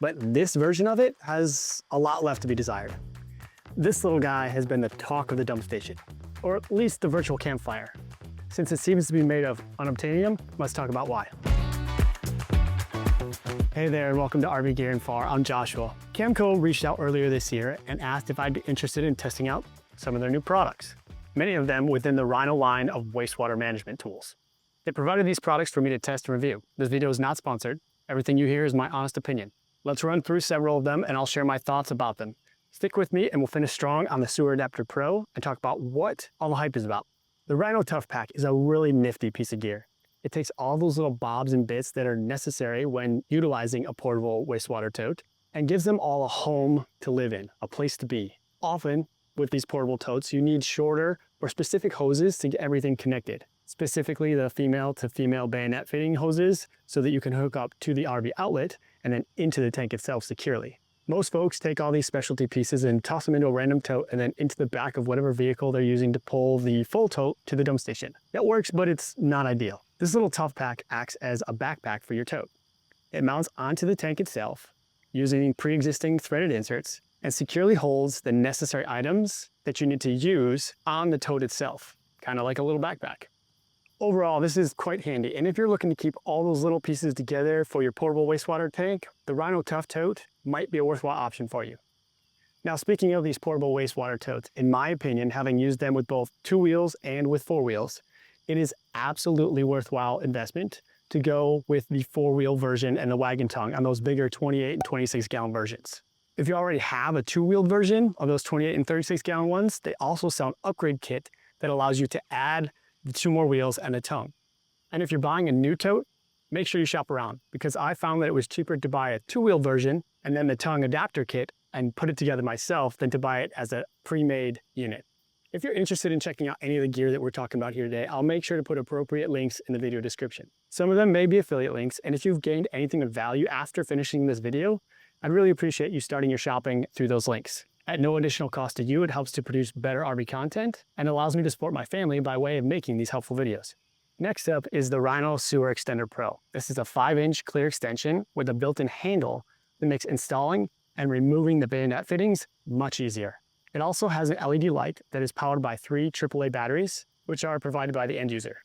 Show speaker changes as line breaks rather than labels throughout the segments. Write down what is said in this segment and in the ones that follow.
but this version of it has a lot left to be desired. This little guy has been the talk of the dump station, or at least the virtual campfire. Since it seems to be made of unobtainium, let's talk about why. Hey there, and welcome to RV Gear and Far. I'm Joshua. Camco reached out earlier this year and asked if I'd be interested in testing out some of their new products, many of them within the Rhino line of wastewater management tools. They provided these products for me to test and review. This video is not sponsored. Everything you hear is my honest opinion. Let's run through several of them and I'll share my thoughts about them. Stick with me and we'll finish strong on the Sewer Extender Pro and talk about what all the hype is about. The Rhino Tough Pack is a really nifty piece of gear. It takes all those little bobs and bits that are necessary when utilizing a portable wastewater tote and gives them all a home to live in, a place to be. Often with these portable totes, you need shorter or specific hoses to get everything connected. Specifically the female to female bayonet fitting hoses so that you can hook up to the RV outlet and then into the tank itself securely. Most folks take all these specialty pieces and toss them into a random tote and then into the back of whatever vehicle they're using to pull the full tote to the dump station. That works, but it's not ideal. This little tough pack acts as a backpack for your tote. It mounts onto the tank itself using pre-existing threaded inserts and securely holds the necessary items that you need to use on the tote itself, kind of like a little backpack. Overall, this is quite handy, and if you're looking to keep all those little pieces together for your portable wastewater tank, the Rhino Tough Tote might be a worthwhile option for you. Now, speaking of these portable wastewater totes, in my opinion, having used them with both 2 wheels and with 4 wheels, it is absolutely worthwhile investment to go with the 4-wheel version and the wagon tongue on those bigger 28 and 26 gallon versions. If you already have a 2-wheeled version of those 28 and 36 gallon ones, they also sell an upgrade kit that allows you to add the 2 more wheels and a tongue. And if you're buying a new tote, make sure you shop around, because I found that it was cheaper to buy a 2-wheel version and then the tongue adapter kit and put it together myself than to buy it as a pre-made unit. If you're interested in checking out any of the gear that we're talking about here today, I'll make sure to put appropriate links in the video description. Some of them may be affiliate links, and if you've gained anything of value after finishing this video, I'd really appreciate you starting your shopping through those links. At no additional cost to you, it helps to produce better RV content and allows me to support my family by way of making these helpful videos. Next up is the Rhino Sewer Extender Pro. This is a 5-inch clear extension with a built-in handle that makes installing and removing the bayonet fittings much easier. It also has an LED light that is powered by 3 AAA batteries, which are provided by the end user.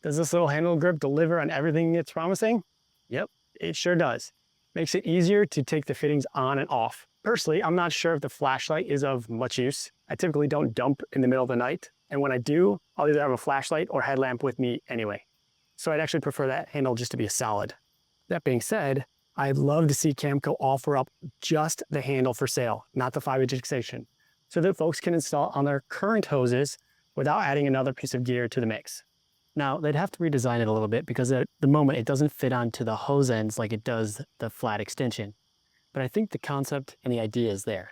Does this little handle grip deliver on everything it's promising? Yep, it sure does. Makes it easier to take the fittings on and off. Personally, I'm not sure if the flashlight is of much use. I typically don't dump in the middle of the night, and when I do, I'll either have a flashlight or headlamp with me anyway. So I'd actually prefer that handle just to be a solid. That being said, I'd love to see Camco offer up just the handle for sale, not the 5-inch extension, so that folks can install on their current hoses without adding another piece of gear to the mix. Now, they'd have to redesign it a little bit because at the moment it doesn't fit onto the hose ends like it does the flat extension. But I think the concept and the idea is there.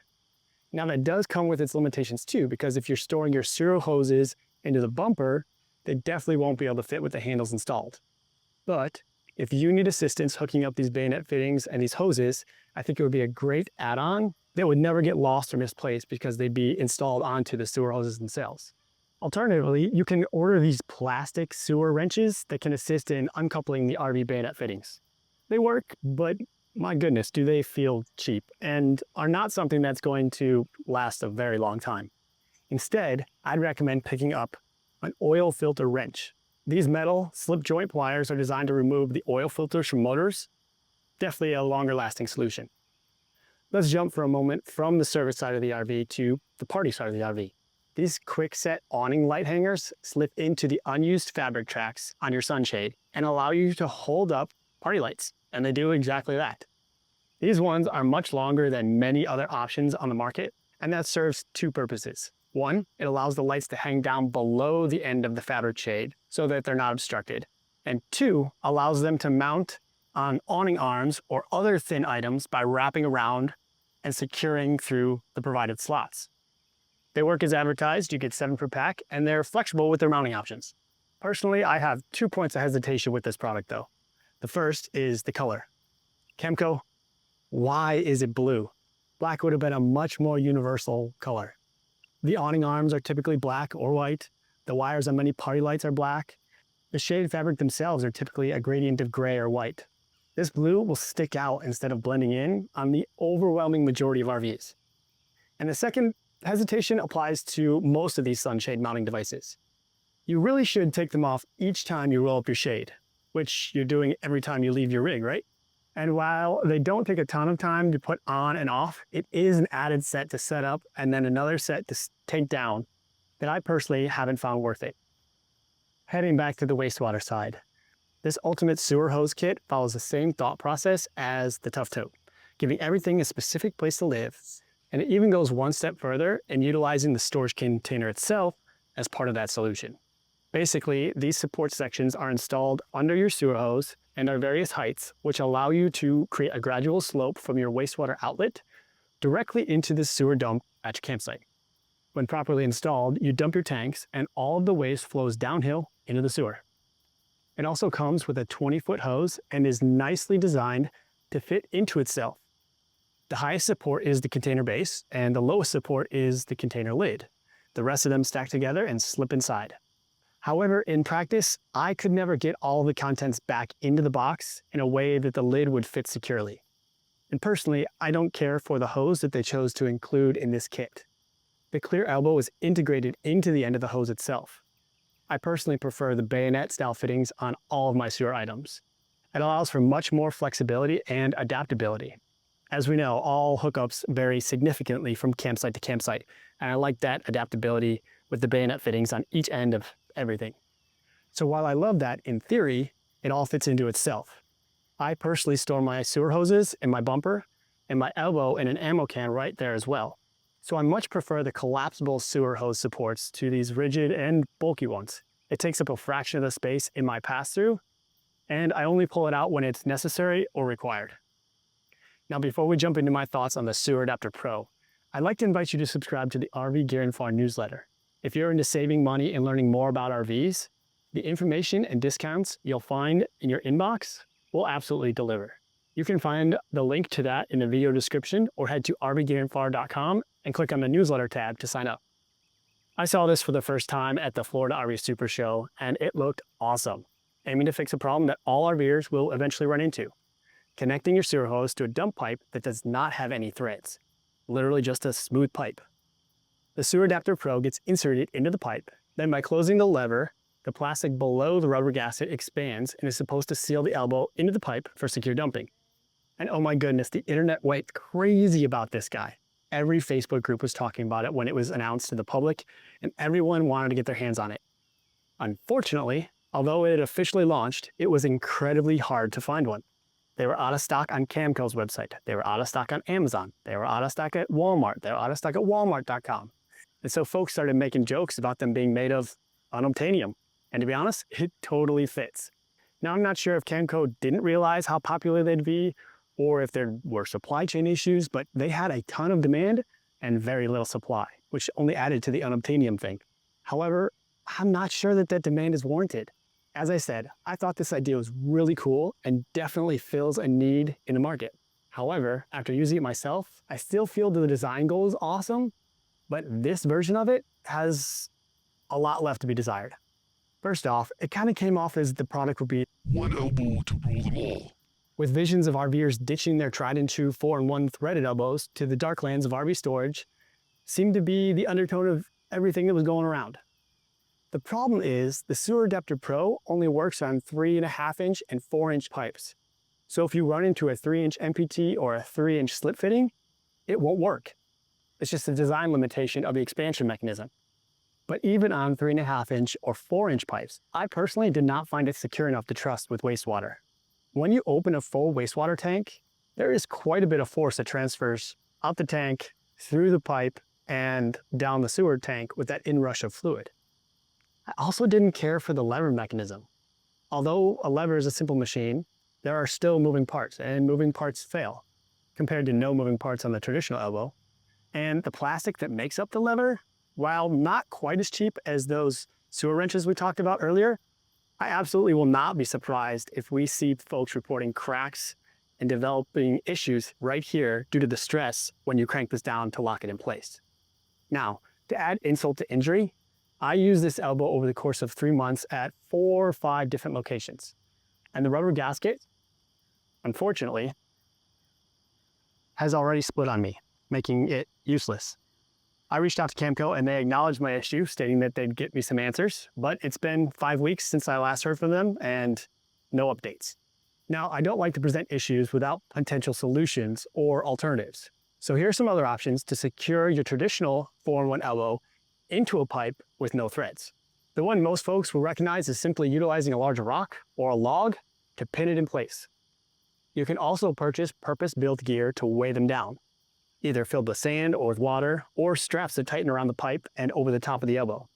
Now, that does come with its limitations too, because if you're storing your serial hoses into the bumper, they definitely won't be able to fit with the handles installed. But if you need assistance hooking up these bayonet fittings and these hoses, I think it would be a great add-on that would never get lost or misplaced because they'd be installed onto the sewer hoses themselves. Alternatively, you can order these plastic sewer wrenches that can assist in uncoupling the RV bayonet fittings. They work, but my goodness, do they feel cheap and are not something that's going to last a very long time. Instead, I'd recommend picking up an oil filter wrench. These metal slip joint pliers are designed to remove the oil filters from motors. Definitely a longer lasting solution. Let's jump for a moment from the service side of the RV to the party side of the RV. These quick set awning light hangers slip into the unused fabric tracks on your sunshade and allow you to hold up party lights, and they do exactly that. These ones are much longer than many other options on the market, and that serves 2 purposes. One, it allows the lights to hang down below the end of the fabric shade so that they're not obstructed. And 2, allows them to mount on awning arms or other thin items by wrapping around and securing through the provided slots. They work as advertised. You get 7 per pack, and they're flexible with their mounting options. Personally, I have 2 points of hesitation with this product though. The first is the color. Camco, why is it blue? Black would have been a much more universal color. The awning arms are typically black or white. The wires on many party lights are black. The shaded fabric themselves are typically a gradient of gray or white. This blue will stick out instead of blending in on the overwhelming majority of RVs. And the second hesitation applies to most of these sunshade mounting devices. You really should take them off each time you roll up your shade, which you're doing every time you leave your rig, right? And while they don't take a ton of time to put on and off, it is an added set to set up and then another set to take down that I personally haven't found worth it. Heading back to the wastewater side, this ultimate sewer hose kit follows the same thought process as the Tough Tote, giving everything a specific place to live, and it even goes one step further in utilizing the storage container itself as part of that solution. Basically, these support sections are installed under your sewer hose and are various heights, which allow you to create a gradual slope from your wastewater outlet directly into the sewer dump at your campsite. When properly installed, you dump your tanks and all of the waste flows downhill into the sewer. It also comes with a 20-foot hose and is nicely designed to fit into itself. The highest support is the container base and the lowest support is the container lid. The rest of them stack together and slip inside. However, in practice, I could never get all of the contents back into the box in a way that the lid would fit securely. And personally, I don't care for the hose that they chose to include in this kit. The clear elbow is integrated into the end of the hose itself. I personally prefer the bayonet style fittings on all of my sewer items. It allows for much more flexibility and adaptability. As we know, all hookups vary significantly from campsite to campsite, and I like that adaptability with the bayonet fittings on each end of everything. So while I love that in theory, it all fits into itself. I personally store my sewer hoses in my bumper and my elbow in an ammo can right there as well. So I much prefer the collapsible sewer hose supports to these rigid and bulky ones. It takes up a fraction of the space in my pass-through, and I only pull it out when it's necessary or required. Now, before we jump into my thoughts on the Sewer Adapter Pro, I'd like to invite you to subscribe to the RV Gear and Farm newsletter. If you're into saving money and learning more about RVs, the information and discounts you'll find in your inbox will absolutely deliver. You can find the link to that in the video description or head to rvgearandfar.com and click on the newsletter tab to sign up. I saw this for the first time at the Florida RV Super Show and it looked awesome, aiming to fix a problem that all RVers will eventually run into: connecting your sewer hose to a dump pipe that does not have any threads, literally just a smooth pipe. The Sewer Adapter Pro gets inserted into the pipe, then by closing the lever, the plastic below the rubber gasket expands and is supposed to seal the elbow into the pipe for secure dumping. And oh my goodness, the internet went crazy about this guy. Every Facebook group was talking about it when it was announced to the public, and everyone wanted to get their hands on it. Unfortunately, although it had officially launched, it was incredibly hard to find one. They were out of stock on Camco's website. They were out of stock on Amazon. They were out of stock at Walmart. They were out of stock at Walmart.com. And so folks started making jokes about them being made of unobtainium. And to be honest, it totally fits. Now, I'm not sure if Camco didn't realize how popular they'd be or if there were supply chain issues, but they had a ton of demand and very little supply, which only added to the unobtainium thing. However, I'm not sure that that demand is warranted. As I said, I thought this idea was really cool and definitely fills a need in the market. However, after using it myself, I still feel the design goal is awesome, but this version of it has a lot left to be desired. First off, it kind of came off as the product would be one elbow to rule them all, with visions of RVers ditching their tried and true 4-in-1 threaded elbows to the dark lands of RV storage seemed to be the undertone of everything that was going around. The problem is the Sewer Adapter Pro only works on 3.5-inch and 4-inch pipes. So if you run into a 3-inch MPT or a 3-inch slip fitting, it won't work. It's just a design limitation of the expansion mechanism. But even on 3.5-inch or 4-inch pipes, I personally did not find it secure enough to trust with wastewater. When you open a full wastewater tank, there is quite a bit of force that transfers out the tank, through the pipe, and down the sewer tank with that inrush of fluid. I also didn't care for the lever mechanism. Although a lever is a simple machine, there are still moving parts, and moving parts fail, compared to no moving parts on the traditional elbow. And the plastic that makes up the lever, while not quite as cheap as those sewer wrenches we talked about earlier, I absolutely will not be surprised if we see folks reporting cracks and developing issues right here due to the stress when you crank this down to lock it in place. Now, to add insult to injury, I used this elbow over the course of 3 months at 4 or 5 different locations. And the rubber gasket unfortunately, has already split on me, making it useless. I reached out to Camco and they acknowledged my issue, stating that they'd get me some answers, but it's been 5 weeks since I last heard from them and no updates. Now, I don't like to present issues without potential solutions or alternatives. So here are some other options to secure your traditional 4-in-1 elbow into a pipe with no threads. The one most folks will recognize is simply utilizing a larger rock or a log to pin it in place. You can also purchase purpose-built gear to weigh them down, either filled with sand or with water, or straps that tighten around the pipe and over the top of the elbow.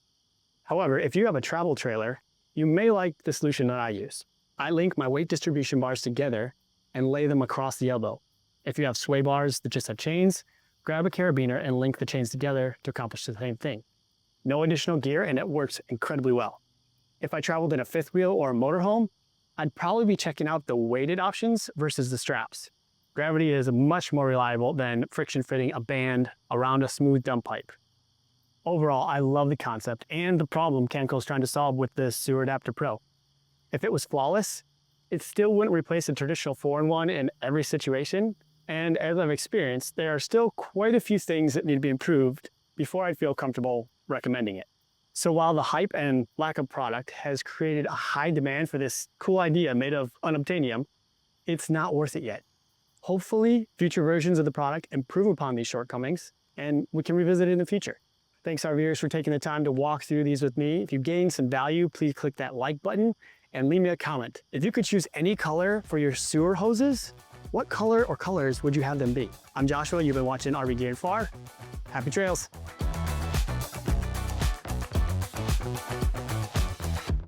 However, if you have a travel trailer, you may like the solution that I use. I link my weight distribution bars together and lay them across the elbow. If you have sway bars that just have chains, grab a carabiner and link the chains together to accomplish the same thing. No additional gear, and it works incredibly well. If I traveled in a fifth wheel or a motorhome, I'd probably be checking out the weighted options versus the straps. Gravity is much more reliable than friction fitting a band around a smooth dump pipe. Overall, I love the concept and the problem Camco is trying to solve with the Sewer Adapter Pro. If it was flawless, it still wouldn't replace a traditional 4-in-1 in every situation, and as I've experienced, there are still quite a few things that need to be improved before I'd feel comfortable recommending it. So while the hype and lack of product has created a high demand for this cool idea made of unobtainium, it's not worth it yet. Hopefully, future versions of the product improve upon these shortcomings, and we can revisit it in the future. Thanks, RVers, for taking the time to walk through these with me. If you gained some value, please click that like button and leave me a comment. If you could choose any color for your sewer hoses, what color or colors would you have them be? I'm Joshua, you've been watching RV Gear and Far. Happy trails.